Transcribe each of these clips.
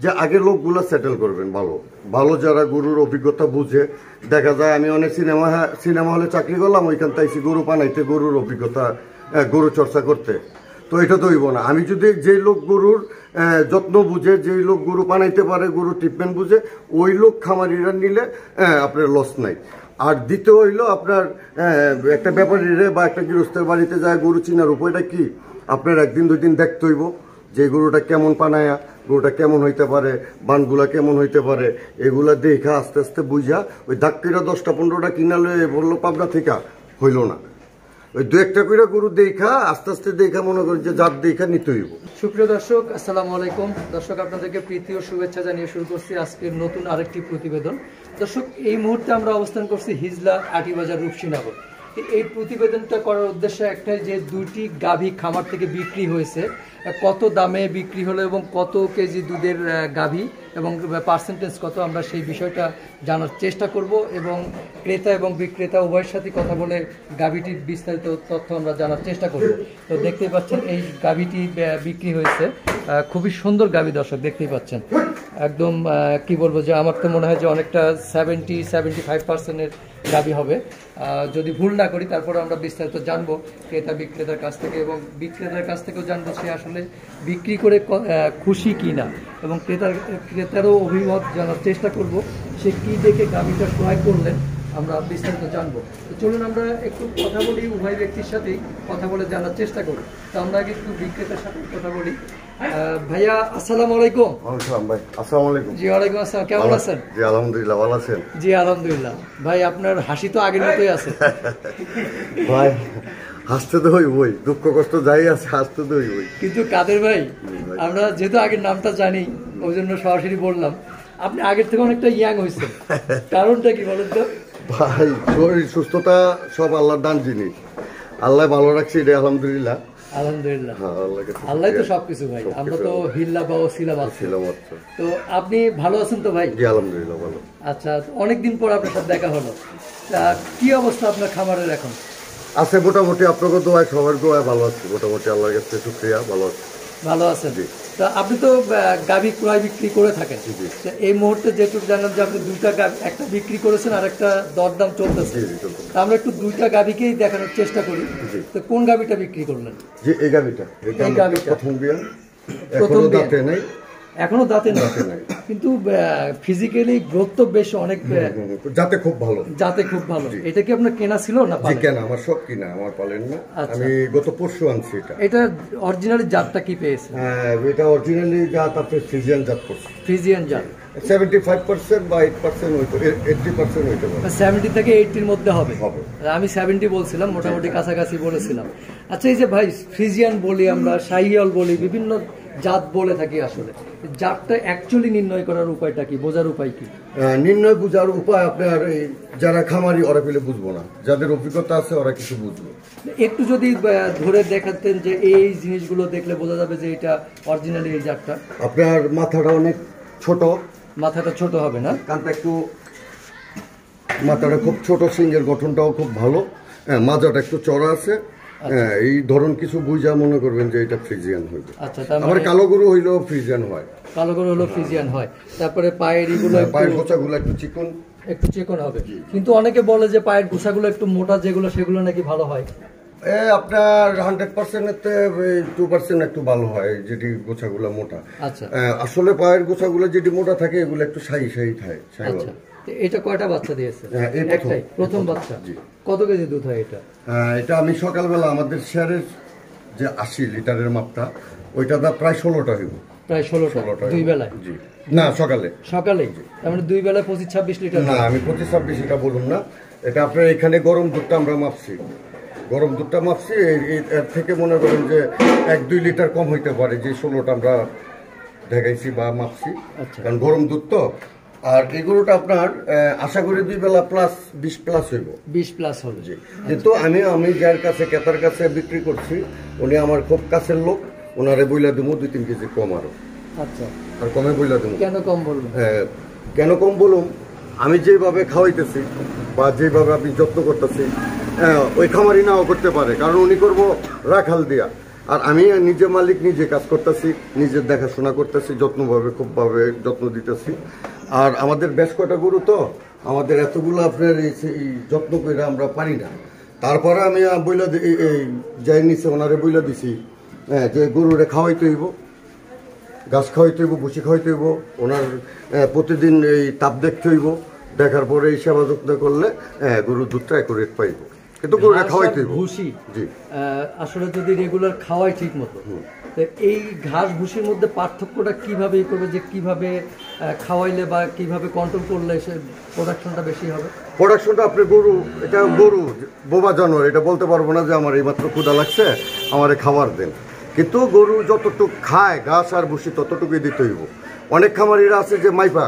যে আগে লোকগুলো সেটেল করবেন, ভালো ভালো যারা গরুর অভিজ্ঞতা বুঝে। দেখা যায় আমি অনেক সিনেমা হলে চাকরি করলাম, ওইখান থেকে গরু পানাইতে, গরুর অভিজ্ঞতা, গরু চর্চা করতে, তো এটা তো হইব না। আমি যদি যেই লোক গরুর যত্ন বুঝে, যেই লোক গরু পানাইতে পারে, গরুর ট্রিটমেন্ট বুঝে, ওই লোক খামারিরা নিলে আপনার লস নাই। আর দ্বিতীয় হইল আপনার একটা ব্যাপারীরে বা একটা গৃহস্থের বাড়িতে যায় গরু চিনার উপায়টা কি, আপনার একদিন দুই দিন দেখতে হইব যে গরুটা কেমন পানায়া, গরুটা কেমন হইতে পারে, বানগুলা কেমন হইতে পারে, এগুলা দেখা আস্তে আস্তে বুঝা ওই ডাক্তারিরা 10টা-15টা কিনালে বললো পাবনা থেকে হইল না, ওই দু একটা করে গরু দেখা আস্তে আস্তে দেখা মনে করি যে জাত দেখা নিতে হইব। সুপ্রিয় দর্শক, আসসালামু আলাইকুম। দর্শক, আপনাদেরকে প্রীতি ও শুভেচ্ছা জানিয়ে শুরু করছি আজকের নতুন আরেকটি প্রতিবেদন। দর্শক, এই মুহূর্তে আমরা অবস্থান করছি হিজলা আটিবাজার রূপসীনগর। এই প্রতিবেদনটা করার উদ্দেশ্য একটাই যে দুইটি গাভী খামার থেকে বিক্রি হয়েছে, কত দামে বিক্রি হলো এবং কত কেজি দুধের গাভী এবং পার্সেন্টেজ কত, আমরা সেই বিষয়টা জানার চেষ্টা করব এবং ক্রেতা এবং বিক্রেতা উভয়ের সাথে কথা বলে গাভীটির বিস্তারিত তথ্য আমরা জানার চেষ্টা করব। তো দেখতেই পাচ্ছেন এই গাভীটি বিক্রি হয়েছে, খুবই সুন্দর গাভী। দর্শক দেখতেই পাচ্ছেন, একদম কি বলবো যে আমার তো মনে হয় যে অনেকটা 70-75% গাভী হবে, যদি ভুল না করি। তারপরে আমরা বিস্তারিত জানবো ক্রেতা বিক্রেতার কাছ থেকে এবং বিক্রেতার কাছ থেকেও জানবো সে আসলে বিক্রি করে খুশি কি না, এবং ক্রেতারও অভিমত জানার চেষ্টা করব সে কি দেখে গাভীটা ক্রয় করলেন, আমরা বিস্তারিত জানবো। তো চলুন আমরা একটু কথা বলি, উভয় ব্যক্তির সাথেই কথা বলে জানার চেষ্টা করি। তো আমরা আগে একটু বিক্রেতার সাথে কথা বলি। ভাইয়া আসসালামু আলাইকুম। ভাই আসসালামু আলাইকুম। জি ওয়ালাইকুম আসসালাম, কেমন আছেন? জি আলহামদুলিল্লাহ, ভালো আছেন? জি আলহামদুলিল্লাহ। ভাই আপনার হাসি তো আগের মতোই আছে। ভাই হাসতে তো হইবই, দুঃখ কষ্ট যাই আছে হাসতে তো হইবই। কিন্তু কাদের ভাই, আমরা যেহেতু আগের নামটা জানি ওই জন্য সরাসরি বললাম, আপনি আগের থেকে অনেকটা ইয়াং হয়েছেন, কারণটা কি বলেন তো? ভাই শরীর সুস্থতা সব আল্লাহর দান জিনিস, আল্লাহ ভালো রাখছি, এটা আলহামদুলিল্লাহ। আলহামদুলিল্লাহ, আল্লাহ তো সবকিছু ভাই, আমরা তো হিল্লা বা ওসিলা ছিলাম। তো আপনি ভালো আছেন তো ভাই? জি আলহামদুলিল্লাহ ভালো। আচ্ছা, অনেকদিন পর আপনার সাথে দেখা হলো, কি অবস্থা আপনার খামারের এখন? আছে মোটামুটি, আপনাকে দোয়ায় সবার দোয়ায় ভালো আছে মোটামুটি, আল্লাহর কাছে শুকরিয়া, ভালো আছে। ভালো আছেন? তা আপনি তো গাভী ক্রয় বিক্রি করে থাকেন, এই মুহূর্তে যেটুকু জানলাম যে আপনি দুইটা একটা বিক্রি করেছেন আর একটা দরদাম চলতেছে, আমরা একটু দুইটা গাভীকেই দেখানোর চেষ্টা করি। তো কোন গাভীটা বিক্রি করলেন? যে এই গাভীটা, প্রথম বিয়ান, দাঁতে নাই, এখনো দাঁতে নাই, কিন্তু ফিজিক্যালি গ্রোথ তো বেশ অনেক, যাতে খুব ভালো, যাতে খুব ভালো। এটা কি আপনার কেনা ছিল না? কেনা, আমার সব কিনা, আমার পালেন না, আমি গত পরশু আনছি। এটা অরিজিনালি জাতটা কি পেয়েছে? এটা অরিজিনালি জাত আপনার ফ্রিজিয়ান জাত করছে। ফ্রিজিয়ান জাত 75% বা 8% হইতো, 80% হইতে পারে, 70 থেকে 80-র মধ্যে হবে। আমি 70 বলছিলাম, মোটামুটি কাছাকাছি বলেছিলাম। আচ্ছা, এই যে ভাই ফ্রিজিয়ান বলি আমরা, শাহিওয়াল বলি, বিভিন্ন জাত বলে থাকি, আসলে জাতটা অ্যাকচুয়ালি নির্ণয় করার উপায়টা কি, বোঝার উপায় কি? নির্ণয় বোঝার উপায় আপনার যারা খামারি ওরা পেলে বুঝবো না, যাদের অভিজ্ঞতা আছে ওরা কিছু বুঝবো। একটু যদি ধরে দেখাতেন যে এই জিনিসগুলো দেখলে বোঝা যাবে যে এটা অরিজিনালি এই জাতটা। আপনার মাথাটা অনেক ছোট, মাথাটা ছোট হবে না, কানটা একটু, মাথাটা খুব ছোট, সিংহের গঠনটাও খুব ভালো, মাজাটা একটু চড়া আছে, এই ধরন কিছু বুঝা মনে করবেন যে এটা ফ্রিজিয়ান হইবে। আচ্ছা, আমার কালো গরু হইলেও ফ্রিজিয়ান হয়, কালো গরু হলো ফ্রিজিয়ান হয়। তারপরে পায়ের এগুলো, পায়ের গোছাগুলো একটু চিকন, একটু চিকন হবে, কিন্তু অনেকে বলে যে পায়ের গোছাগুলো একটু মোটা, যেগুলো সেগুলো নাকি ভালো হয়। আপনার 100%-এতে 2% একটু ভালো হয়, যেটি গোছাগুলো মোটা। আচ্ছা, আসলে পায়ের গোছাগুলো যেটি মোটা থাকে এগুলো একটু শাহি থাকে। আচ্ছা, এটা কয়টা বাচ্চা দিয়েছে? একটাই, প্রথম বাচ্চা। কত কেজি দুধ হয় এটা? এটা আমি সকালবেলা আমাদের শেয়ারের যে 80 লিটারের মাপটা, ওইটা প্রায় 16টা হইব। প্রায় 16টা দুই বেলায়? জি না, সকালে। তার মানে দুই বেলায় 25-26 লিটার? না, আমি 25-26 এটা বলুন না, এটা আপনার এখানে গরম দুধটা আমরা মাপছি, গরম দুধটা মাপছি, এর থেকে মনে করেন যে 1-2 লিটার কম হইতে পারে, যে 16টা আমরা দেখাইছি বা মাপছি, কারণ গরম দুধ তো। আর এই গরুটা আপনার আশা করি 2 বেলা প্লাস 20+ হইব, 20+ হবে। কিন্তু আমি যার কাছে, ক্রেতার কাছে বিক্রি করছি, উনি আমার খুব কাছের লোক, ওনারে বইলা দেবো 2-3 কেজি কম আরো। আচ্ছা, আর কমে বইলা দেবো। কেন কম বলুন? কেন কম বলুন, আমি যেভাবে খাওয়াইতেছি বা যেভাবে আপনি যত্ন করতেছি, ওই খামারি নাও করতে পারে, কারণ উনি করবো রাখাল দিয়া, আর আমি নিজে মালিক, নিজে কাজ করতেছি, নিজের দেখাশোনা করতেছি, খুবভাবে যত্ন দিতেছি। আর আমাদের বেশ কয়টা গরু, তো আমাদের এতগুলো আপনার এই যত্ন করে আমরা পারি না। তারপরে আমি বইলা এই যাই নিচে ওনারে বইলা দিছি যে গরুরে খাওয়াইতে হইব, ঘাস খাওয়াইতে হইব, ভুসি খাওয়াইতে হইব, ওনার প্রতিদিন এই তাপ দেখতে হইব। দেখার পরে এই সেবা যত্ন করলে গরুর দুধটা অ্যাকুরেট পাইব। কিন্তু গরুটা খাওয়াইতে হইব। ভুসি আসলে যদি রেগুলার খাওয়াই ঠিক মতো, এই ঘাস ভুসির মধ্যে পার্থক্যটা কিভাবে করবে, যে কিভাবে খাওয়াইলে বা কিভাবে কন্ট্রোল করলে সে প্রোডাকশনটা বেশি হবে? প্রোডাকশনটা আপনি এটা গরু বোবা জানোয়ার, এটা বলতে পারবো না যে আমার এইমাত্র ক্ষুধা লাগছে আমারে খাবার দেন। কিন্তু গরু যতটুকু খায় ঘাস আর ভুসি ততটুকুই দিতে হইব। অনেক খামারিরা আছে যে মাইপা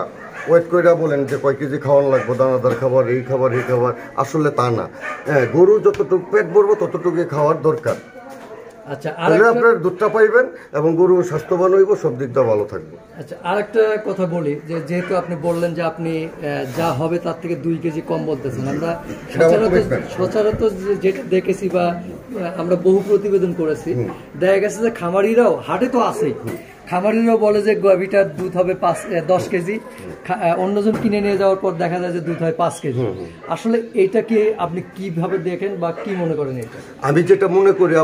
ওয়েট করে বলেন যে কয় কেজি খাওয়ানো লাগবে, দানাদার খাবার, এই খাবার, এই খাবার। আসলে তা না, গরু যতটুকু পেট ভরবো ততটুকুই খাওয়ার দরকার। আচ্ছা, আপনার দুধটা পাইবেন এবং গরু স্বাস্থ্যবান হইব, সব দিকটা ভালো থাকবে। আচ্ছা, আরেকটা কথা বলি, যে যেহেতু আপনি বললেন যে আপনি যা হবে তার থেকে 2 কেজি কম বলতেছেন। আমরা সচরাচর যেটা দেখেছি বা আমরা বহু প্রতিবেদন করেছি, দেখা গেছে যে খামারিরাও হাটে তো আছেই, খামারিরাও বলে যে গাভীটার দুধ হবে 10 কেজি, অন্যজন কিনে নিয়ে যাওয়ার পর দেখা যায় যে দুধ হয় 5 কেজি। আসলে এটা কি আপনি কিভাবে দেখেন বা কি মনে করেন? এটা আমি যেটা মনে করি,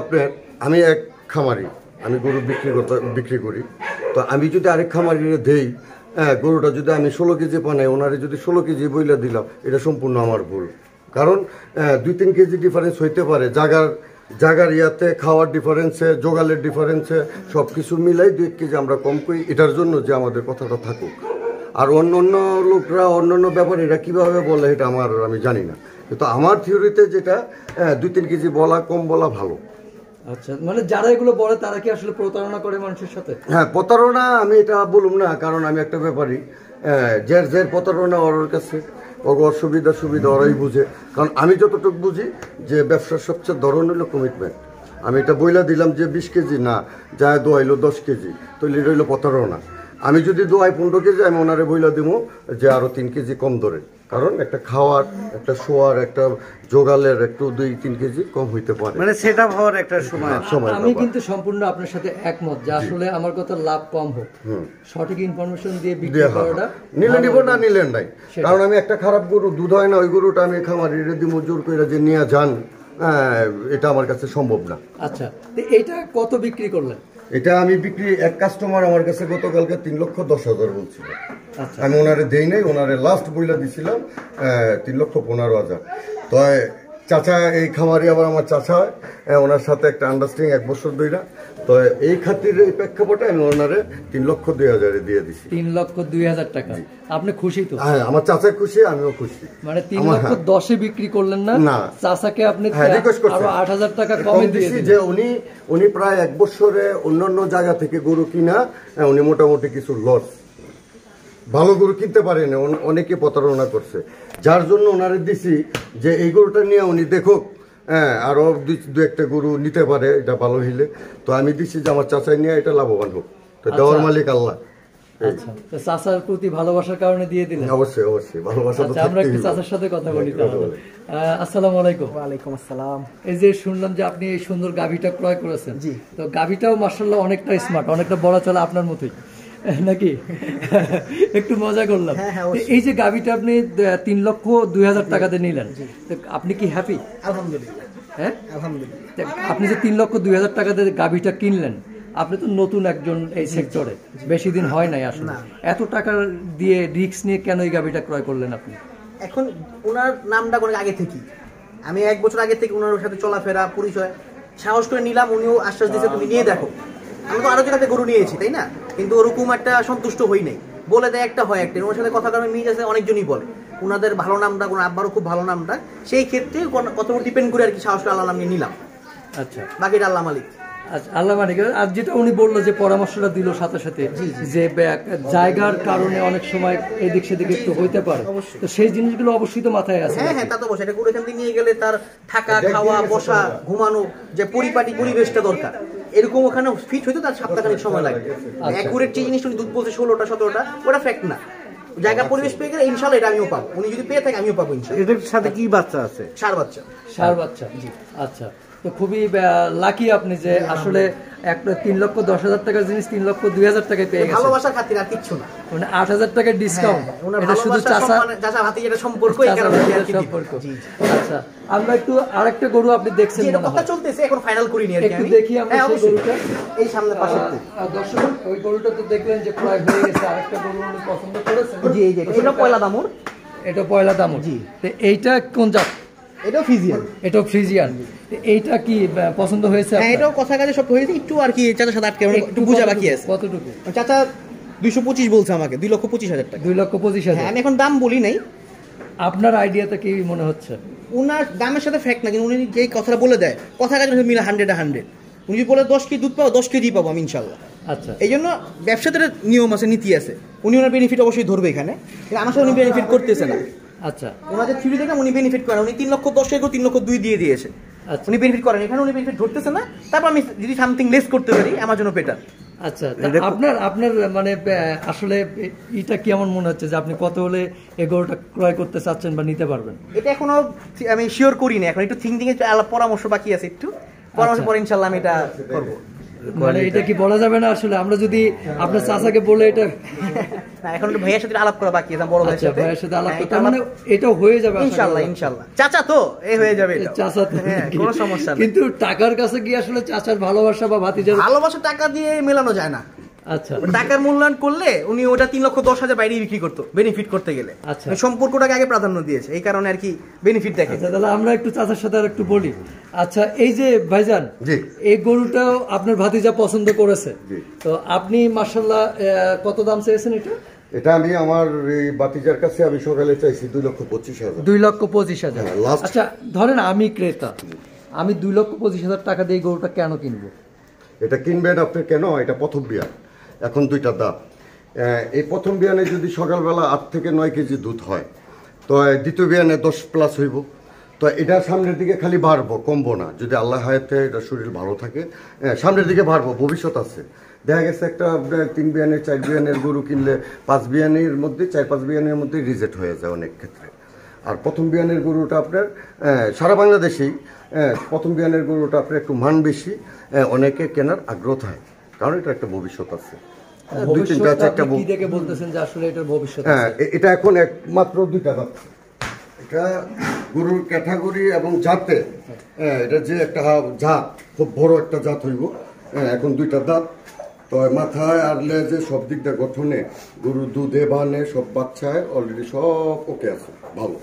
আমি এক খামারি, আমি গরু বিক্রি করি। তো আমি যদি আরেক খামারিরে দেই, গরুটা যদি আমি 16 কেজি বানাই, ওনারে যদি 16 কেজি বইলা দিলাম, এটা সম্পূর্ণ আমার ভুল। কারণ 2-3 কেজি ডিফারেন্স হইতে পারে, জাগার ইয়াতে, খাওয়ার ডিফারেন্সে, জোগালের ডিফারেন্সে, সব কিছু মিলাই 2 কেজি আমরা কম করি, এটার জন্য যে আমাদের কথাটা থাকুক। আর অন্য লোকরা, অন্যান্য ব্যাপারীরা কীভাবে বলে এটা আমি জানি না। কিন্তু আমার থিওরিতে যেটা 2-3 কেজি বলা, কম বলা ভালো। আচ্ছা, মানে যারা এগুলো বলে তারা কি আসলে প্রতারণা করে মানুষের সাথে? হ্যাঁ, প্রতারণা আমি এটা বলুম না, কারণ আমি একটা ব্যাপারী। যে প্রতারণা ওর কাছে, সুবিধা ওরাই বুঝে। কারণ আমি যতটুকু বুঝি যে ব্যবসার সবচেয়ে ধরন হলো কমিটমেন্ট। আমি এটা বইলা দিলাম যে 20 কেজি না, যায় দোয়াইলো 10 কেজি, তো এটা হইলো প্রতারণা। আমি যদি দোয়াই 15 কেজি, আমি ওনারে বইলা দিব যে আরো 3 কেজি কম ধরে। কারণ একটা খাওয়ার, একটা শোয়ার, একটা জোগালের একটু 2-3 কেজি কম হইতে পারে, মানে সেটা হওয়ার একটা সময়। আমি কিন্তু সম্পূর্ণ আপনার সাথে একমত যে আসলে আমার কথা লাভ কম হোক, সঠিক ইনফরমেশন দিয়ে বিক্রি করাটা, নিলে নিব না নিলেন নাই। কারণ আমি একটা খারাপ গরু, দুধ হয় না, ওই গরুটা আমি খামারিরে দিব জোর করে যে নিয়ে যান, এটা আমার কাছে সম্ভব না। আচ্ছা, এইটা কত বিক্রি করলেন? এটা আমি এক কাস্টমার আমার কাছে গতকালকে 3,10,000 বলছিল। আমি ওনারে দেই নাই, ওনারে লাস্ট বইলা দিছিলাম 3,15,000। তো চাচা, এই খামারি আবার আমার চাচা হয়, ওনার সাথে একটা আন্ডারস্ট্যান্ডিং 1 বছর ধরে। তো এই খাতির, এই প্রেক্ষাপটে আমি ওনারে 3,02,000 দিয়ে দিছি। 3,02,000 টাকা। আপনি খুশি তো? হ্যাঁ, আমার চাচা খুশি, আমিও খুশি। মানে 3,10,000 বিক্রি করলেন না? চাচাকে আপনি আরো 8,000 টাকা কমে দিয়েছেন। যে উনি প্রায় 1 বছরে অন্যান্য জায়গা থেকে গরু কিনা, উনি মোটামুটি কিছু লস, ভালো গরু কিনতে পারেন, অনেকে প্রতারণা করছে, যার জন্য ওনারে দিছি যে এই গরুটা নিয়ে উনি দেখুক, আরো 2-1টা গরু নিতে পারে, এটা ভালো হইলে। তো আমি দিছি যে আমার চাচাই নিয়ে এটা লাভবান হোক। তো দেওয়ার মালিক আল্লাহ। আচ্ছা, তো চাচার প্রতি ভালোবাসার কারণে দিয়ে দিলেন? অবশ্যই অবশ্যই, ভালোবাসা তো আমরা একটু চাচার সাথে কথা বলি তাহলে। আসসালামু আলাইকুম। ওয়ালাইকুম আসসালাম। এই যে শুনলাম যে আপনি এই সুন্দর গাভীটা ক্রয় করেছেন। জি। তো গাভীটাও মাশাআল্লাহ অনেকটা স্মার্ট, অনেকটা বড় চলে আপনার মতোই নাকি? একটু মজা করলাম। এই যে গাভীটা আপনি 3,02,000 টাকাতে নিলেন, আপনি কি হ্যাপি? আলহামদুলিল্লাহ। হ্যাঁ, আলহামদুলিল্লাহ। আপনি যে 3,02,000 টাকাতে গাভীটা কিনলেন, আপনি তো নতুন একজন এই সেক্টরে, বেশি দিন হয় নাই আসলে, এত টাকা দিয়ে রিস্ক নিয়ে কেন এই গাভীটা ক্রয় করলেন আপনি? এখন ওনার নামটা অনেক আগে থেকে, আমি 1 বছর আগে থেকে ওনার সাথে চলাফেরা, পরিচয়, সাহস করে নিলাম। উনিও আশ্বাস দিয়েছে তুমি নিয়ে দেখো। আমি তো আরো জায়গাতে গরু নিয়েছি, তাই না? কিন্তু ওরকম একটা সন্তুষ্ট হই নাই, বলে দেয় একটা হয় একটা। ওনার সাথে কথা কারণে মিল আছে, অনেকজনই বলে ওনাদের ভালো নামটা, ওনার আব্বারও খুব ভালো নামটা, সেই ক্ষেত্রে কত ডিপেন্ড করে আর কি সাহস করে আল্লাহ নাম নিয়ে নিলাম। আচ্ছা, বাকিটা আল্লাহ মালিক। আচ্ছা, আল্লাহ মালিক। আর যেটা উনি বললো যে পরামর্শটা দিল সাথে সাথে, যে জায়গার কারণে অনেক সময় এদিক সেদিক একটু হইতে পারে, তো সেই জিনিসগুলো অবশ্যই তো মাথায় আছে। হ্যাঁ হ্যাঁ, তা তো বসে, এটা গরু এখান থেকে নিয়ে গেলে তার থাকা, খাওয়া, বসা, ঘুমানো, যে পরিপাটি পরিবেশটা দরকার, এরকম ওখানে ফিট হইতে তার সপ্তাহখানেক সময় লাগবে। অ্যাকুরেট যে জিনিসটা দুধ বলছে 16টা 17টা, ওটা ফ্যাক্ট না। জায়গা পরিবেশ পেয়ে গেলে ইনশাআল্লাহ এটা আমিও পাবো, উনি যদি পেয়ে থাকে আমিও পাবো ইনশাআল্লাহ। এদের সাথে কি বাচ্চা আছে? ষাঁড় বাচ্চা। ষাঁড় বাচ্চা, জি। আচ্ছা, তো খুবই লাকি আপনি যে আসলে একটা 3,10,000 টাকার জিনিস 3,02,000 টাকায় পেয়ে গেছেন। ভালোবাসার খাতির আর কিচ্ছু না, মানে 8,000 টাকার ডিসকাউন্ট, এটা শুধু চাচা ভাতিজার এটা সম্পর্ক, এই কারণে সম্পর্ক। আচ্ছা, আমরা একটু আরেকটা গরু আপনি দেখছেন এটা কথা চলতেছে, এখন ফাইনাল করিনি আর কি। একটু দেখি আমরা সেই গরুটা, এই সামনে পাশে দর্শক ওই গরুটা তো দেখলেন যে প্রায় হয়ে গেছে। আরেকটা গরু উনি পছন্দ করেছেন, জি এই যে এটা পয়লা দামুর, এটা পয়লা দামুর। জি, তো এইটা কোন জাত? এটা ফ্রিজিয়ান, এটা ফ্রিজিয়ান। এইটা কি পছন্দ হয়েছে? হ্যাঁ, এটাও কথা কাজে সব হয়েছে, একটু আর কি চাচার সাথে আটকে একটু বোঝা বাকি আছে। কতটুকু? চাচা 225 বলছে আমাকে, 2,25,000 টাকা। 2,25,000। হ্যাঁ, আমি এখন দাম বলি নাই। আপনার আইডিয়াতে কি মনে হচ্ছে? উনার দামের সাথে ফ্যাক্ট না, কিন্তু উনি যেই কথাটা বলে দেয়, কথা কাজে মিলে 100 উনি যদি বলে 10 কেজি দুধ পাবো, 10 কেজি পাবো আমি ইনশাল্লাহ। আচ্ছা, এই জন্য ব্যবসাতে নিয়ম আছে, নীতি আছে। উনি ওনার বেনিফিট অবশ্যই ধরবে এখানে, কিন্তু আমার সাথে উনি বেনিফিট করতেছে না। আচ্ছা, ওনাদের থিওরি দেখে উনি বেনিফিট করেন, উনি 3,10,000 করে 3,02,000 দিয়ে দিয়েছে। আচ্ছা, উনি বেনিফিট করেন, এখানে উনি বেনিফিট ধরতেছে না। তারপর আমি যদি সামথিং লেস করতে পারি আমার জন্য বেটার। আচ্ছা, আপনার মানে আসলে এটা কেমন মনে হচ্ছে যে আপনি কত হলে এই গরুটা ক্রয় করতে চাচ্ছেন বা নিতে পারবেন? এটা এখনো আমি শিওর করিনি, এখন একটু থিঙ্কিং এর পরামর্শ বাকি আছে, একটু পরামর্শ পরে ইনশাআল্লাহ আমি এটা করব। মানে এটা কি বলা যাবে না আসলে? আমরা যদি আপনার চাচাকে বলে এটা না, এখন ভাইয়ের সাথে আলাপ করা বাকি আছে, বড় ভাইয়ের সাথে। ভাইয়ের সাথে আলাপ করতে মানে এটা হয়ে যাবে ইনশাআল্লাহ। ইনশাআল্লাহ চাচা তো এই হয়ে যাবে, এটা চাচা তো কোনো সমস্যা না। কিন্তু টাকার কাছে কি আসলে চাচার ভালোবাসা বা ভাতিজার ভালোবাসা টাকা দিয়ে মেলানো যায় না। আচ্ছা, টাকার মূল্যায়ন করলে উনি ওটা 3,10,000 বাইরে বিক্রি করতো বেনিফিট করতে গেলে। আচ্ছা, সম্পর্কটাকে আগে প্রাধান্য দিয়েছে, এই কারণে আর কি বেনিফিট দেখে। আচ্ছা, তাহলে আমরা একটু চাচার সাথে আর একটু বলি। আচ্ছা, এই যে ভাইজান, জি, এই গরুটাও আপনার ভাতিজা পছন্দ করেছে, তো আপনি মাশাআল্লাহ কত দাম চেয়েছেন এটা? এটা আমি আমার এই বাতিজার কাছে আমি সকালে চাইছি 2,25,000। 2,25,000। আচ্ছা, ধরেন আমি ক্রেতা, আমি 2,25,000 টাকা দিয়ে গরুটা কেন কিনবো? এটা কিনবেন আপনি কেন? এটা প্রথম বিয়ান, এখন দুইটা দাঁত। এই প্রথম বিয়ানে যদি সকালবেলা 8 থেকে 9 কেজি দুধ হয়, তো দ্বিতীয় বিয়ানে 10+ হইব। তো এটা সামনের দিকে খালি বাড়বো, কমবো না। যদি আল্লাহ হায়াতে এটা শরীর ভালো থাকে, সামনের দিকে বাড়বো, ভবিষ্যৎ আছে। দেখা গেছে একটা 3 বিয়ানের 4 বিয়ানের গরু কিনলে 5 বিয়ানের মধ্যে 4-5 বিয়ানের মধ্যে রিজেক্ট হয়ে যায় অনেক ক্ষেত্রে। আর প্রথম বিয়ানের গরুটা আপনার সারা বাংলাদেশেই প্রথম বিয়ানের গরুটা আপনার একটু মান বেশি, অনেকে কেনার আগ্রহ হয়, কারণ এটা একটা ভবিষ্যৎ আছে। এটা এখন একমাত্র 2টা দাঁত। এটা গরুর ক্যাটাগরি এবং জাতে এটা যে একটা জাত, খুব বড় একটা জাত হইব। এখন 2টা দাঁত, তো মাথায় আর লেজে সব দিক দিয়ে গঠনে, গরুর দুধে বানে সব বাচ্চায় অলরেডি সব ওকে আছে, ভালো।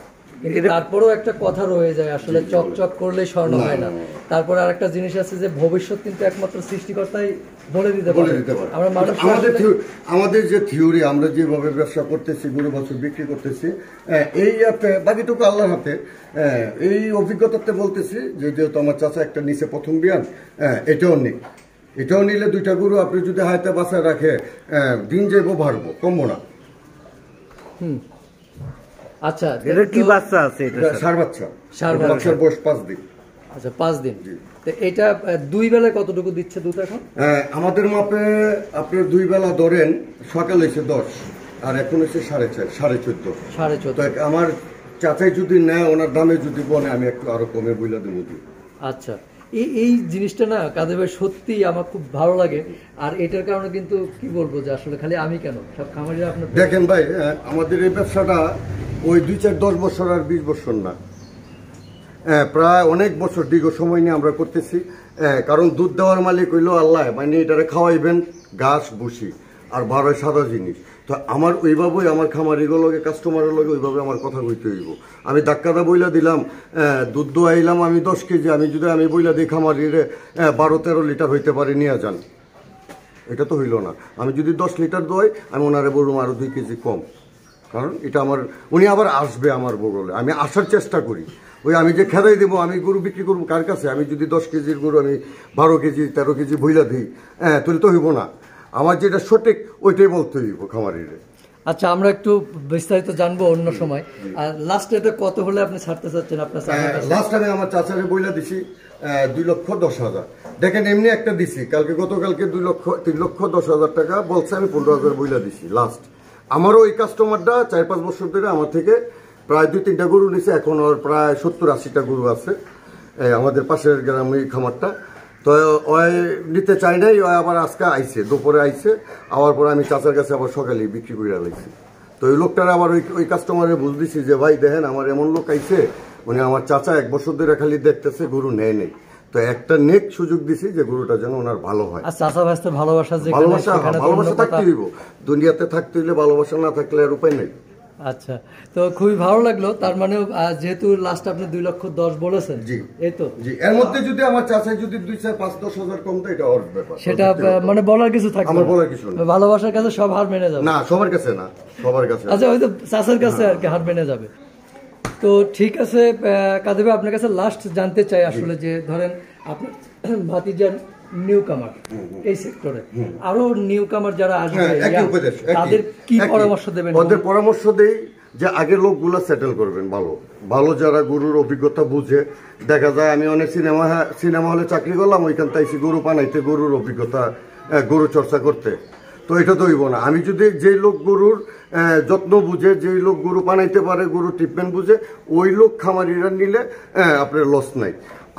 তারপরেও একটা কথা রয়ে যায়, আসলে চকচক করলে স্বর্ণ হয় না। তারপর আর একটা জিনিস আছে যে ভবিষ্যৎ কিন্তু একমাত্র সৃষ্টিকর্তাই বলে দিতে পারে। আমাদের যে থিওরি, আমরা যেভাবে ব্যবসা করতেছি, গরু বছর বিক্রি করতেছি, এই বাকিটুকু আল্লাহর হাতে। এই অভিজ্ঞতাতে বলতেছি যে যেহেতু আমার চাচা একটা নিচে প্রথম বিয়ান, এটাও নেই। এটাও নিলে 2টা গরু আপনি যদি হাতে বাসায় রাখে, দিন যাইবো, বাড়বো, কমবো না। আচ্ছা, এটা কি বাচ্চা আছে? এটা ষাঁড় বাচ্চা, বাচ্চার বয়স 5 দিন। আচ্ছা, 5 দিন। তো এটা 2 বেলায় কতটুকু দিচ্ছে দুধ এখন? আমাদের মাপে আপনার 2 বেলা ধরেন, সকালে এসে 10 আর এখন এসে 4.5, 14.5। আমার চাচাই যদি নেয়, ওনার দামে যদি বলে, আমি একটু আরো কমে বইলা দেবো। আচ্ছা, এই জিনিসটা না কাদের ভাই সত্যি আমার খুব ভালো লাগে। আর এটার কারণে কিন্তু কি বলবো যে আসলে খালি আমি কেন, সব খামারিরা আপনার দেখেন ভাই, আমাদের এই ব্যবসাটা ওই 2-4-10 বছর আর 20 বছর না, প্রায় অনেক বছর দীর্ঘ সময় নিয়ে আমরা করতেছি। কারণ দুধ দেওয়ার মালিক হইলো আল্লাহ, মানে এটারে খাওয়াইবেন ঘাস ভুসি আর 12 সাদা জিনিস। তো আমার ওইভাবেই আমার খামারিগুলো লগে, কাস্টমারের লগে ওইভাবে আমার কথা কইতে হইব। আমি ধাক্কাটা বইলা দিলাম, দুধ দোয়াইলাম আমি 10 কেজি, আমি বইলা দিই খামারিরে 12-13 লিটার হইতে পারে, নিয়ে যান। এটা তো হইল না। আমি যদি 10 লিটার দোয়াই, আমি ওনারে বলবো আরো 2 কেজি কম, কারণ এটা আমার, উনি আবার আসবে আমার বগলে, আমি আসার চেষ্টা করি। ওই আমি যে খেদাই দেবো, আমি গরু বিক্রি করবো কার কাছে? আমি যদি 10 কেজির গরু আমি 12 কেজি 13 কেজি বইলা দিই, তাহলে তো হইব না। আমার যেটা সঠিক ওইটাই বলতে হইব খামারিরে। আচ্ছা, আমরা একটু বিস্তারিত জানবো অন্য সময়। আর লাস্ট এটা কত হলে আপনি ছাড়তে চাচ্ছেন আপনার? লাস্ট আমি আমার চাচারে বইলা দিছি 2,10,000। দেখেন, এমনি একটা দিছি কালকে, গতকালকে 3,10,000 টাকা বলছে, আমি 15,000 বইলা দিছি লাস্ট। আমারও ওই কাস্টমারটা 4-5 বছর ধরে আমার থেকে প্রায় 2-3টা গরু নিছে, এখন ওর প্রায় 70-80টা গরু আছে। আমাদের পাশের গ্রামে খামারটা। তো ওই নিতে চাই নাই, ওই আবার আজকে আইছে, দুপুরে আইছে, আবার পরে আমি চাচার কাছে আবার সকালে বিক্রি করে আলাইছি। তো ওই লোকটার আবার ওই কাস্টমারে বুঝ দিছি যে ভাই দেখেন আমার এমন লোক আইছে, উনি আমার চাচা 1 বছর ধরে খালি দেখতেছে, গরু নেয় নেই। তো একটা নেক সুযোগ দিছি যে গরুটা যেন ওনার ভালো হয়। ভালোবাসা থাকতে হইব, দুনিয়াতে থাকতে হইলে ভালোবাসা না থাকলে আর উপায় নেই। আচ্ছা, তো খুবই ভালো লাগলো। তার মানে যেহেতু লাস্ট আপনি 2,10,000 বলেছেন, জি এই তো জি, এর মধ্যে যদি আমার চাচাই যদি 2, 4, 5, 10 হাজার কম দেয় এটা ওর ব্যাপার, সেটা মানে বলার কিছু থাকে, আমার বলার কিছু না। ভালোবাসার কাছে সব হার মেনে যাবে না, সবার কাছে না, সবার কাছে। আচ্ছা, হয়তো চাচার কাছে আর কি হার মেনে যাবে। তো ঠিক আছে কাদের ভাই, আপনার কাছে লাস্ট জানতে চাই আসলে যে ধরেন আপনার ভাতিজার নিউ কামার এই সেক্টরে, আরো নিউ কামার যারা আসবে তাদের কি পরামর্শ দেবেন? ওদের পরামর্শ দেই যে আগে লোকগুলো সেটেল করবেন, ভালো ভালো যারা গরুর অভিজ্ঞতা বুঝে। দেখা যায় আমি অনেক সিনেমা হলে চাকরি করলাম, ওইখান থেকে গরু পানাইতে, গরুর অভিজ্ঞতা, গরু চর্চা করতে। তো এটা তো হইব না। আমি যদি যেই লোক গরুর যত্ন বুঝে, যেই লোক গরু পানাইতে পারে, গরুর ট্রিটমেন্ট বুঝে, ওই লোক খামারিরা নিলে আপনার লস নাই।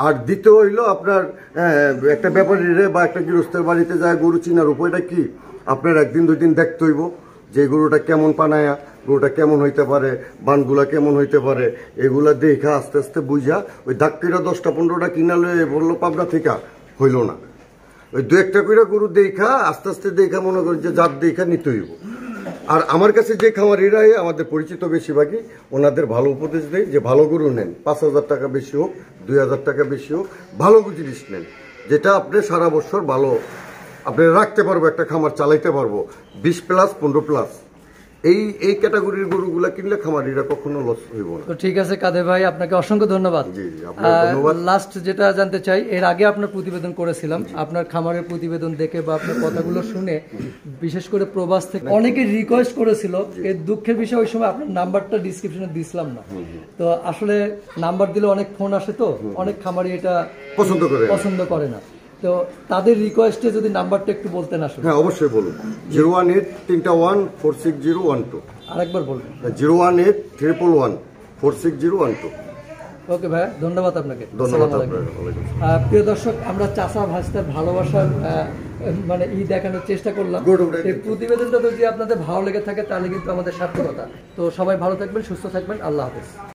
আর দ্বিতীয় হইলো আপনার একটা ব্যাপারীরে বা একটা গৃহস্থের বাড়িতে যায় গরু চিনার উপায়টা কি, আপনার 1 দিন 2 দিন দেখতে হইব যে গরুটা কেমন পানায়া, গরুটা কেমন হইতে পারে, বানগুলা কেমন হইতে পারে, এগুলা দেখা আস্তে আস্তে বুঝা। ওই ডাক্তারিরা 10টা 15টা কিনালে বললো পাবনা থেকে, হইল না। ওই 2-1টা করে গরু দেখা আস্তে আস্তে দেখা মনে করি যে জাত দেখা নিতে হইব। আর আমার কাছে যে খামারিরা আমাদের পরিচিত বেশিরভাগই, ওনাদের ভালো উপদেশ দেয় যে ভালো গরু নেন, 5,000 টাকা বেশি হোক, 2,000 টাকা বেশি হোক, ভালো জিনিস নেন, যেটা আপনি সারা বছর ভালো আপনি রাখতে পারবো, একটা খামার চালাইতে পারবো, 20+, 15+। এই ক্যাটাগরির গরুগুলা কিনলে খামারিরা কখনো লস হইব না। তো ঠিক আছে কাদের ভাই, আপনাকে অসংখ্য ধন্যবাদ। জি, আপনাকে ধন্যবাদ। লাস্ট যেটা জানতে চাই, এর আগে আপনার প্রতিবেদন করেছিলাম, আপনার খামারের প্রতিবেদন দেখে বা আপনার কথাগুলো শুনে, বিশেষ করে প্রবাস থেকে অনেকে রিকোয়েস্ট করেছিল। এর দুঃখের বিষয় ওই সময় আপনার নাম্বারটা ডিসক্রিপশনে দিছিলাম না। তো আসলে নাম্বার দিলে অনেক ফোন আসে, তো অনেক খামারি এটা পছন্দ করে না। তো তাদের রিকোয়েস্টে যদি নাম্বারটা একটু বলতেন আসলে। হ্যাঁ, অবশ্যই বলুন। 018-311-46012। আরেকবার বলবেন। 018-111-46012। ওকে ভাই, ধন্যবাদ আপনাকে। ধন্যবাদ। প্রিয় দর্শক, আমরা চাচা ভাস্তার ভালোবাসার মানে দেখানোর চেষ্টা করলাম। এই প্রতিবেদনটা যদি আপনাদের ভালো লেগে থাকে তাহলে কিন্তু আমাদের সার্থকতা। তো সবাই ভালো থাকবেন, সুস্থ থাকবেন, আল্লাহ হাফেজ।